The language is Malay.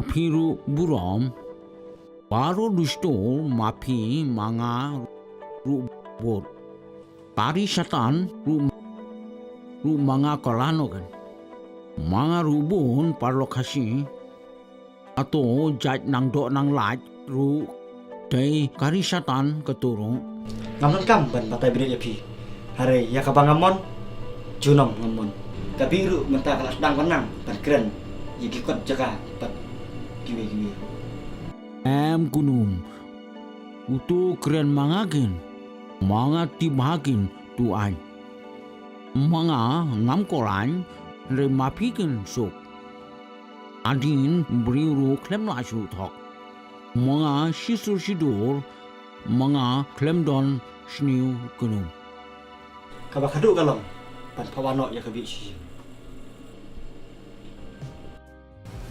Kapiru buram, baru dusto mapi manga rubor. Pari syatan ru manga kolano kan. Manga rubun parlo kasi atau jat nang dok nang laj ru day kari syatan keturung. Ngamon kam ban patai bini yapi. Hari ya kabangamon junom ngamon. Kabiru mentah kelas dang konang ban keren. Yiki kot jaka pat kiwi. Gunung utu keren mangagin manga tibagin tuan manga ngam kolan re mapikin sok adin briuru klem la su thok manga sidur manga klem don sniu gunung Kabakadu kalong ban pawano ya kabi si.